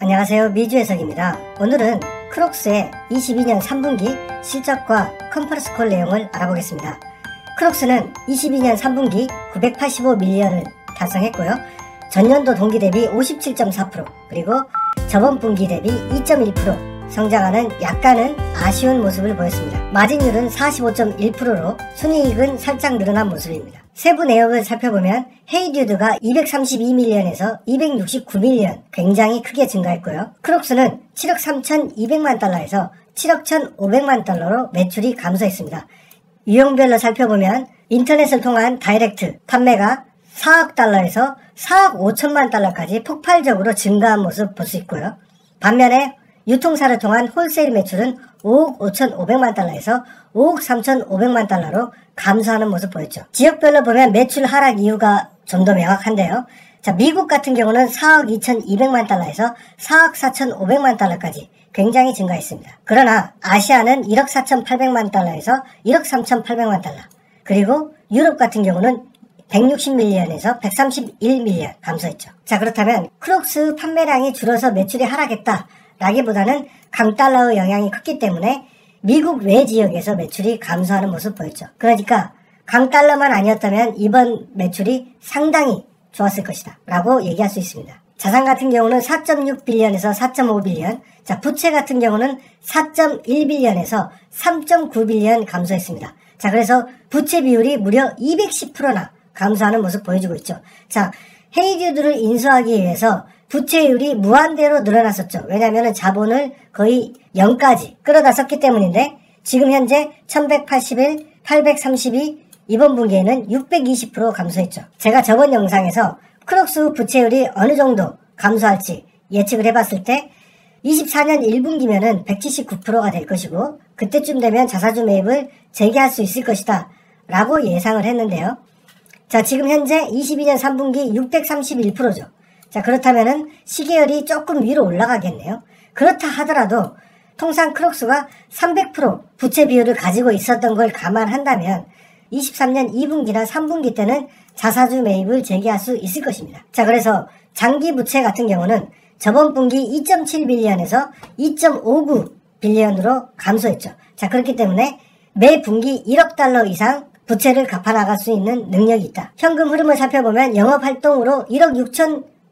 안녕하세요, 미주해석입니다. 오늘은 크록스의 22년 3분기 실적과 컨퍼런스 콜 내용을 알아보겠습니다. 크록스는 22년 3분기 985밀리언을 달성했고요. 전년도 동기 대비 57.4%, 그리고 저번 분기 대비 2.1% 성장하는 약간은 아쉬운 모습을 보였습니다. 마진율은 45.1%로 순이익은 살짝 늘어난 모습입니다. 세부 내역을 살펴보면 헤이듀드가 232밀리언에서 269밀리언 굉장히 크게 증가했고요. 크록스는 7억 3,200만 달러에서 7억 1,500만 달러로 매출이 감소했습니다. 유형별로 살펴보면 인터넷을 통한 다이렉트 판매가 4억 달러에서 4억 5천만 달러까지 폭발적으로 증가한 모습 볼 수 있고요. 반면에 유통사를 통한 홀세일 매출은 5억 5,500만 달러에서 5억 3,500만 달러로 감소하는 모습 보였죠. 지역별로 보면 매출 하락 이유가 좀 더 명확한데요. 자, 미국 같은 경우는 4억 2,200만 달러에서 4억 4,500만 달러까지 굉장히 증가했습니다. 그러나 아시아는 1억 4,800만 달러에서 1억 3,800만 달러, 그리고 유럽 같은 경우는 160밀리언에서 131밀리언 감소했죠. 자, 그렇다면 크록스 판매량이 줄어서 매출이 하락했다 라기보다는 강달러의 영향이 컸기 때문에 미국 외 지역에서 매출이 감소하는 모습 보였죠. 그러니까 강달러만 아니었다면 이번 매출이 상당히 좋았을 것이다 라고 얘기할 수 있습니다. 자산 같은 경우는 4.6빌리언에서 4.5빌리언, 자, 부채 같은 경우는 4.1빌리언에서 3.9빌리언 감소했습니다. 자, 그래서 부채 비율이 무려 210%나 감소하는 모습 보여주고 있죠. 자, 헤이듀드를 인수하기 위해서 부채율이 무한대로 늘어났었죠. 왜냐하면 자본을 거의 0까지 끌어다 썼기 때문인데 지금 현재 1181, 832, 이번 분기에는 620% 감소했죠. 제가 저번 영상에서 크록스 부채율이 어느 정도 감소할지 예측을 해봤을 때 24년 1분기면은 179%가 될 것이고 그때쯤 되면 자사주 매입을 재개할 수 있을 것이다 라고 예상을 했는데요. 자, 지금 현재 22년 3분기 631%죠. 자, 그렇다면은 시계열이 조금 위로 올라가겠네요. 그렇다 하더라도 통상 크록스가 300% 부채 비율을 가지고 있었던 걸 감안한다면 23년 2분기나 3분기 때는 자사주 매입을 재개할 수 있을 것입니다. 자, 그래서 장기 부채 같은 경우는 저번 분기 2.7빌리언에서 2.59빌리언으로 감소했죠. 자, 그렇기 때문에 매 분기 1억 달러 이상 부채를 갚아나갈 수 있는 능력이 있다. 현금 흐름을 살펴보면 영업활동으로 1억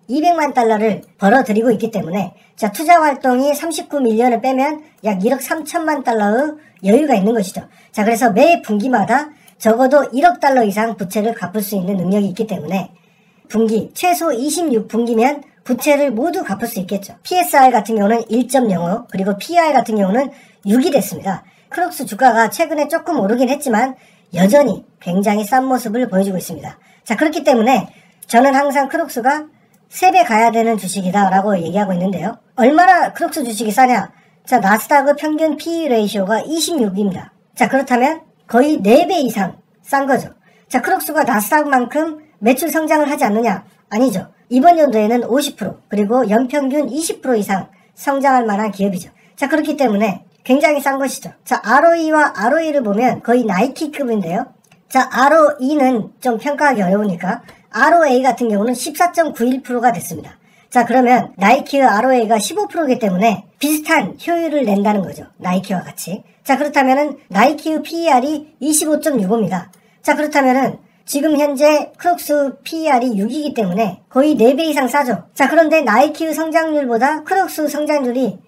6,200만 달러를 벌어들이고 있기 때문에 자, 투자활동이 39밀리언을 빼면 약 1억 3천만 달러의 여유가 있는 것이죠. 자, 그래서 매 분기마다 적어도 1억 달러 이상 부채를 갚을 수 있는 능력이 있기 때문에 분기, 최소 26분기면 부채를 모두 갚을 수 있겠죠. PSR 같은 경우는 1.05, 그리고 PER 같은 경우는 6이 됐습니다. 크록스 주가가 최근에 조금 오르긴 했지만 여전히 굉장히 싼 모습을 보여주고 있습니다. 자, 그렇기 때문에 저는 항상 크록스가 3배 가야 되는 주식이다 라고 얘기하고 있는데요. 얼마나 크록스 주식이 싸냐? 자, 나스닥의 평균 PE 레이쇼가 26입니다. 자, 그렇다면 거의 4배 이상 싼 거죠. 자, 크록스가 나스닥만큼 매출 성장을 하지 않느냐? 아니죠. 이번 연도에는 50%, 그리고 연평균 20% 이상 성장할 만한 기업이죠. 자, 그렇기 때문에 굉장히 싼 것이죠. 자, ROE와 ROE를 보면 거의 나이키급인데요. 자, ROE는 좀 평가하기 어려우니까 ROA 같은 경우는 14.91%가 됐습니다. 자, 그러면 나이키의 ROA가 15%이기 때문에 비슷한 효율을 낸다는 거죠. 나이키와 같이. 자, 그렇다면은 나이키의 PER이 25.65입니다. 자, 그렇다면은 지금 현재 크록스 PER이 6이기 때문에 거의 4배 이상 싸죠. 자, 그런데 나이키의 성장률보다 크록스 성장률이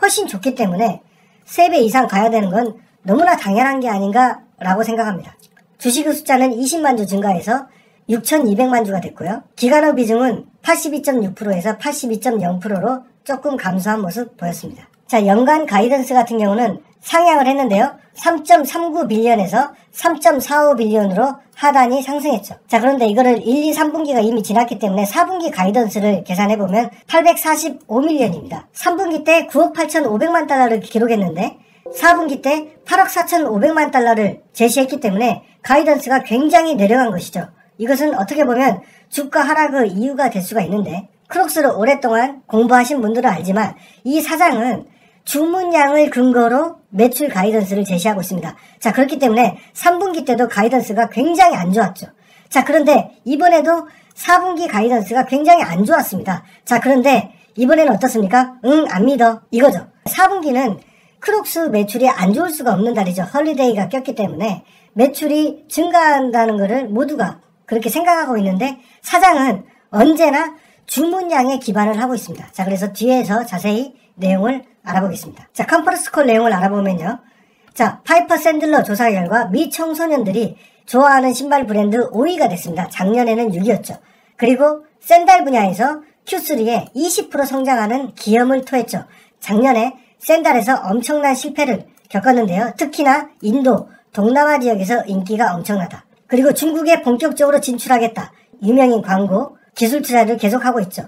훨씬 좋기 때문에 3배 이상 가야 되는 건 너무나 당연한 게 아닌가 라고 생각합니다. 주식의 숫자는 20만 주 증가해서 6,200만 주가 됐고요. 기간의 비중은 82.6%에서 82.0%로 조금 감소한 모습 보였습니다. 자, 연간 가이던스 같은 경우는 상향을 했는데요. 3.39빌리언에서 3.45빌리언으로 하단이 상승했죠. 자, 그런데 이거를 1, 2, 3분기가 이미 지났기 때문에 4분기 가이던스를 계산해보면 845밀리언입니다. 3분기 때 9억 8,500만 달러를 기록했는데 4분기 때 8억 4,500만 달러를 제시했기 때문에 가이던스가 굉장히 내려간 것이죠. 이것은 어떻게 보면 주가 하락의 이유가 될 수가 있는데 크록스를 오랫동안 공부하신 분들은 알지만 이 사장은 주문량을 근거로 매출 가이던스를 제시하고 있습니다. 자, 그렇기 때문에 3분기 때도 가이던스가 굉장히 안 좋았죠. 자, 그런데 이번에도 4분기 가이던스가 굉장히 안 좋았습니다. 자, 그런데 이번에는 어떻습니까? 응, 안 믿어. 이거죠. 4분기는 크록스 매출이 안 좋을 수가 없는 달이죠. 헐리데이가 꼈기 때문에 매출이 증가한다는 것을 모두가 그렇게 생각하고 있는데 사장은 언제나 주문량에 기반을 하고 있습니다. 자, 그래서 뒤에서 자세히 내용을 알아보겠습니다. 자, 컨퍼런스 콜 내용을 알아보면요. 자, 파이퍼 샌들러 조사 결과 미 청소년들이 좋아하는 신발 브랜드 5위가 됐습니다. 작년에는 6위였죠. 그리고 샌들 분야에서 Q3에 20% 성장하는 기염을 토했죠. 작년에 샌들에서 엄청난 실패를 겪었는데요. 특히나 인도, 동남아 지역에서 인기가 엄청나다. 그리고 중국에 본격적으로 진출하겠다. 유명인 광고, 기술 투자를 계속하고 있죠.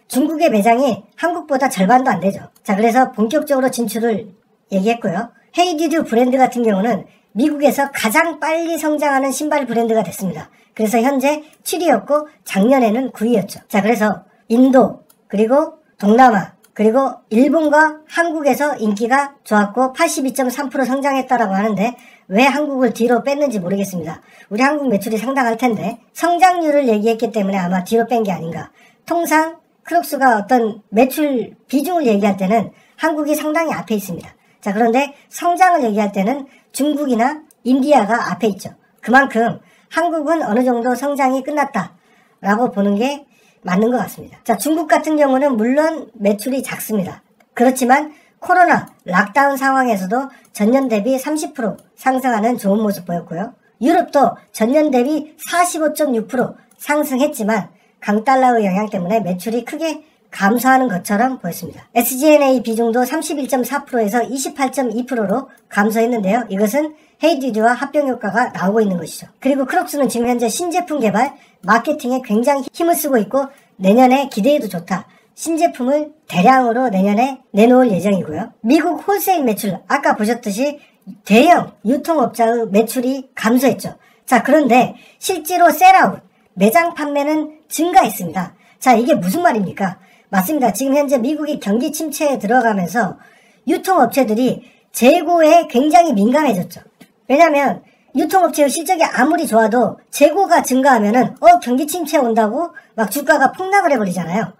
중국의 매장이 한국보다 절반도 안 되죠. 자, 그래서 본격적으로 진출을 얘기했고요. 헤이디드 브랜드 같은 경우는 미국에서 가장 빨리 성장하는 신발 브랜드가 됐습니다. 그래서 현재 7위였고 작년에는 9위였죠. 자, 그래서 인도, 그리고 동남아, 그리고 일본과 한국에서 인기가 좋았고 82.3% 성장했다라고 하는데 왜 한국을 뒤로 뺐는지 모르겠습니다. 우리 한국 매출이 상당할 텐데 성장률을 얘기했기 때문에 아마 뒤로 뺀 게 아닌가. 통상 크록스가 어떤 매출 비중을 얘기할 때는 한국이 상당히 앞에 있습니다. 자, 그런데 성장을 얘기할 때는 중국이나 인디아가 앞에 있죠. 그만큼 한국은 어느 정도 성장이 끝났다라고 보는 게 맞는 것 같습니다. 자, 중국 같은 경우는 물론 매출이 작습니다. 그렇지만 코로나 락다운 상황에서도 전년 대비 30% 상승하는 좋은 모습 보였고요. 유럽도 전년 대비 45.6% 상승했지만 강달러의 영향 때문에 매출이 크게 감소하는 것처럼 보였습니다. SG&A 비중도 31.4%에서 28.2%로 감소했는데요. 이것은 헤이디드와 합병 효과가 나오고 있는 것이죠. 그리고 크록스는 지금 현재 신제품 개발, 마케팅에 굉장히 힘을 쓰고 있고 내년에 기대해도 좋다. 신제품을 대량으로 내년에 내놓을 예정이고요. 미국 홀세일 매출, 아까 보셨듯이 대형 유통업자의 매출이 감소했죠. 자, 그런데 실제로 셀아웃, 매장 판매는 증가했습니다. 자, 이게 무슨 말입니까? 맞습니다. 지금 현재 미국이 경기 침체에 들어가면서 유통업체들이 재고에 굉장히 민감해졌죠. 왜냐하면 유통업체의 실적이 아무리 좋아도 재고가 증가하면은 경기 침체 온다고 막 주가가 폭락을 해버리잖아요.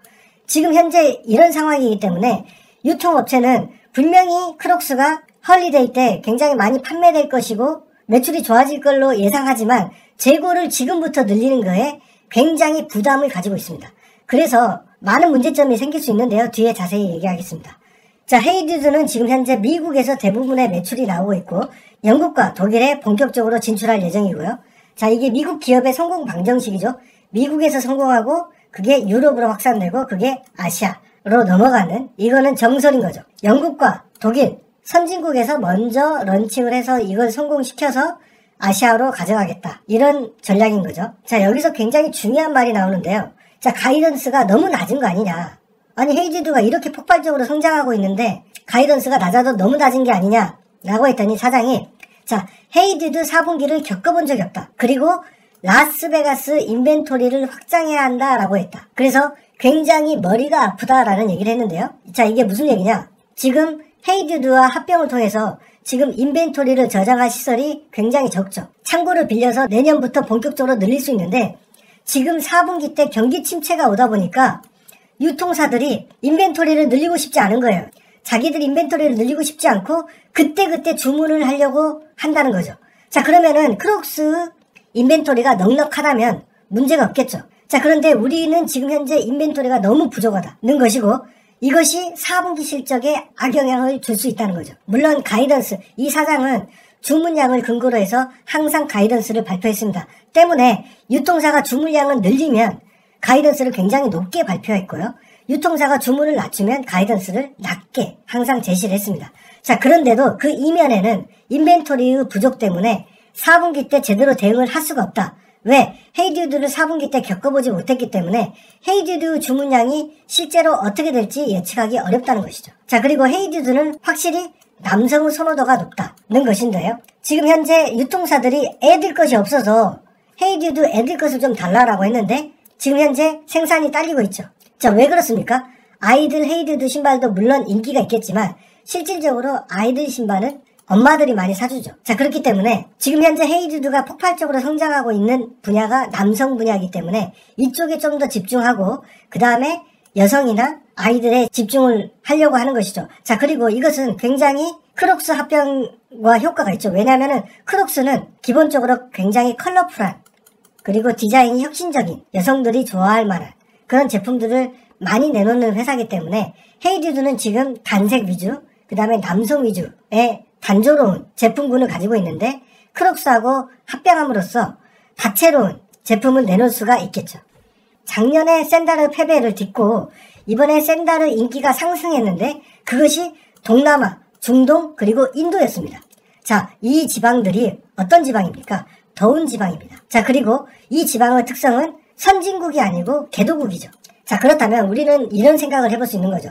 지금 현재 이런 상황이기 때문에 유통업체는 분명히 크록스가 헐리데이 때 굉장히 많이 판매될 것이고 매출이 좋아질 걸로 예상하지만 재고를 지금부터 늘리는 거에 굉장히 부담을 가지고 있습니다. 그래서 많은 문제점이 생길 수 있는데요. 뒤에 자세히 얘기하겠습니다. 자, 헤이디드는 지금 현재 미국에서 대부분의 매출이 나오고 있고 영국과 독일에 본격적으로 진출할 예정이고요. 자, 이게 미국 기업의 성공 방정식이죠. 미국에서 성공하고 그게 유럽으로 확산되고 그게 아시아로 넘어가는, 이거는 정설인 거죠. 영국과 독일, 선진국에서 먼저 런칭을 해서 이걸 성공시켜서 아시아로 가져가겠다. 이런 전략인 거죠. 자, 여기서 굉장히 중요한 말이 나오는데요. 자, 가이던스가 너무 낮은 거 아니냐. 아니, 헤이디드가 이렇게 폭발적으로 성장하고 있는데 가이던스가 낮아도 너무 낮은 게 아니냐 라고 했더니 사장이, 자, 헤이디드 4분기를 겪어본 적이 없다. 그리고 라스베가스 인벤토리를 확장해야 한다 라고 했다. 그래서 굉장히 머리가 아프다라는 얘기를 했는데요. 자, 이게 무슨 얘기냐. 지금 헤이디드와 합병을 통해서 지금 인벤토리를 저장할 시설이 굉장히 적죠. 창고를 빌려서 내년부터 본격적으로 늘릴 수 있는데 지금 4분기 때 경기 침체가 오다 보니까 유통사들이 인벤토리를 늘리고 싶지 않은 거예요. 자기들 인벤토리를 늘리고 싶지 않고 그때그때 주문을 하려고 한다는 거죠. 자, 그러면은 크록스 인벤토리가 넉넉하다면 문제가 없겠죠. 자, 그런데 우리는 지금 현재 인벤토리가 너무 부족하다는 것이고 이것이 4분기 실적에 악영향을 줄 수 있다는 거죠. 물론 가이던스, 이 사장은 주문량을 근거로 해서 항상 가이던스를 발표했습니다. 때문에 유통사가 주문량을 늘리면 가이던스를 굉장히 높게 발표했고요. 유통사가 주문을 낮추면 가이던스를 낮게 항상 제시를 했습니다. 자, 그런데도 그 이면에는 인벤토리의 부족 때문에 4분기 때 제대로 대응을 할 수가 없다. 왜? 헤이디드를 4분기 때 겪어보지 못했기 때문에 헤이디드 주문량이 실제로 어떻게 될지 예측하기 어렵다는 것이죠. 자, 그리고 헤이디드는 확실히 남성의 선호도가 높다는 것인데요. 지금 현재 유통사들이 애들 것이 없어서 헤이디드 애들 것을 좀 달라라고 했는데 지금 현재 생산이 딸리고 있죠. 자, 왜 그렇습니까? 아이들 헤이디드 신발도 물론 인기가 있겠지만 실질적으로 아이들 신발은 엄마들이 많이 사주죠. 자, 그렇기 때문에 지금 현재 헤이디드가 폭발적으로 성장하고 있는 분야가 남성 분야이기 때문에 이쪽에 좀 더 집중하고 그 다음에 여성이나 아이들에 집중을 하려고 하는 것이죠. 자, 그리고 이것은 굉장히 크록스 합병과 효과가 있죠. 왜냐하면 크록스는 기본적으로 굉장히 컬러풀한, 그리고 디자인이 혁신적인, 여성들이 좋아할 만한 그런 제품들을 많이 내놓는 회사이기 때문에 헤이듀드는 지금 단색 위주, 그 다음에 남성 위주의 단조로운 제품군을 가지고 있는데, 크록스하고 합병함으로써 다채로운 제품을 내놓을 수가 있겠죠. 작년에 샌다르 패배를 딛고 이번에 샌다르 인기가 상승했는데, 그것이 동남아, 중동, 그리고 인도였습니다. 자, 이 지방들이 어떤 지방입니까? 더운 지방입니다. 자, 그리고 이 지방의 특성은 선진국이 아니고 개도국이죠. 자, 그렇다면 우리는 이런 생각을 해볼 수 있는 거죠.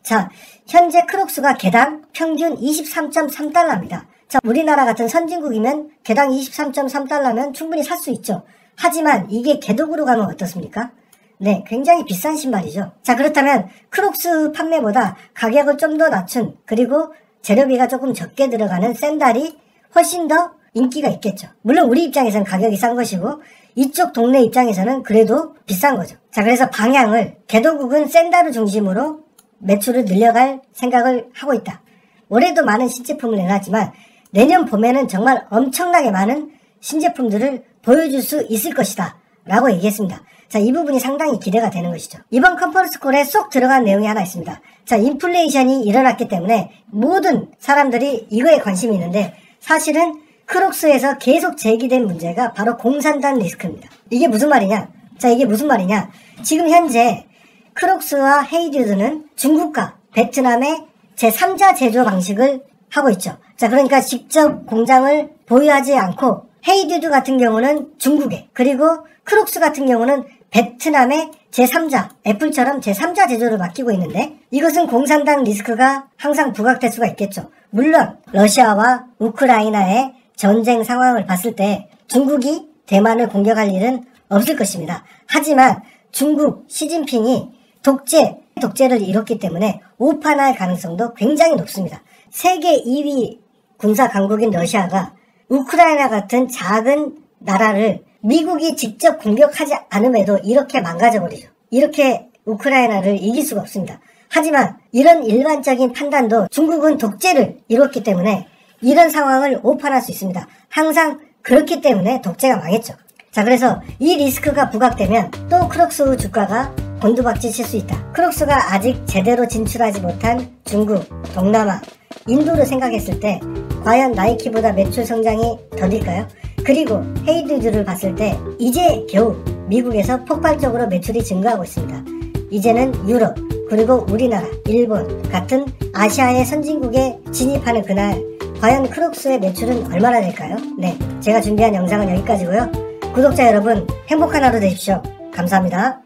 자, 현재 크록스가 개당 평균 23.3달러입니다. 자, 우리나라 같은 선진국이면 개당 23.3달러면 충분히 살 수 있죠. 하지만 이게 개독으로 가면 어떻습니까? 네, 굉장히 비싼 신발이죠. 자, 그렇다면 크록스 판매보다 가격을 좀 더 낮춘, 그리고 재료비가 조금 적게 들어가는 샌달이 훨씬 더 인기가 있겠죠. 물론 우리 입장에서는 가격이 싼 것이고 이쪽 동네 입장에서는 그래도 비싼 거죠. 자, 그래서 방향을 개도국은 샌달을 중심으로 매출을 늘려갈 생각을 하고 있다. 올해도 많은 신제품을 내놨지만 내년 봄에는 정말 엄청나게 많은 신제품들을 보여줄 수 있을 것이다 라고 얘기했습니다. 자, 이 부분이 상당히 기대가 되는 것이죠. 이번 컨퍼런스 콜에 쏙 들어간 내용이 하나 있습니다. 자, 인플레이션이 일어났기 때문에 모든 사람들이 이거에 관심이 있는데, 사실은 크록스에서 계속 제기된 문제가 바로 공산당 리스크입니다. 이게 무슨 말이냐? 자, 이게 무슨 말이냐? 지금 현재 크록스와 헤이듀드는 중국과 베트남의 제3자 제조 방식을 하고 있죠. 자, 그러니까 직접 공장을 보유하지 않고 헤이듀드 같은 경우는 중국에, 그리고 크록스 같은 경우는 베트남의 제3자, 애플처럼 제3자 제조를 맡기고 있는데, 이것은 공산당 리스크가 항상 부각될 수가 있겠죠. 물론 러시아와 우크라이나의 전쟁 상황을 봤을 때 중국이 대만을 공격할 일은 없을 것입니다. 하지만 중국 시진핑이 독재를 이뤘기 때문에 오판할 가능성도 굉장히 높습니다. 세계 2위 군사 강국인 러시아가 우크라이나 같은 작은 나라를 미국이 직접 공격하지 않음에도 이렇게 망가져버리죠. 이렇게 우크라이나를 이길 수가 없습니다. 하지만 이런 일반적인 판단도 중국은 독재를 이뤘기 때문에 이런 상황을 오판할 수 있습니다. 항상 그렇기 때문에 독재가 망했죠. 자, 그래서 이 리스크가 부각되면 또 크록스 주가가 곤두박질 칠 수 있다. 크록스가 아직 제대로 진출하지 못한 중국, 동남아, 인도를 생각했을 때 과연 나이키보다 매출 성장이 더딜까요? 그리고 헤이듀드를 봤을 때 이제 겨우 미국에서 폭발적으로 매출이 증가하고 있습니다. 이제는 유럽, 그리고 우리나라, 일본 같은 아시아의 선진국에 진입하는 그날 과연 크록스의 매출은 얼마나 될까요? 네, 제가 준비한 영상은 여기까지고요. 구독자 여러분, 행복한 하루 되십시오. 감사합니다.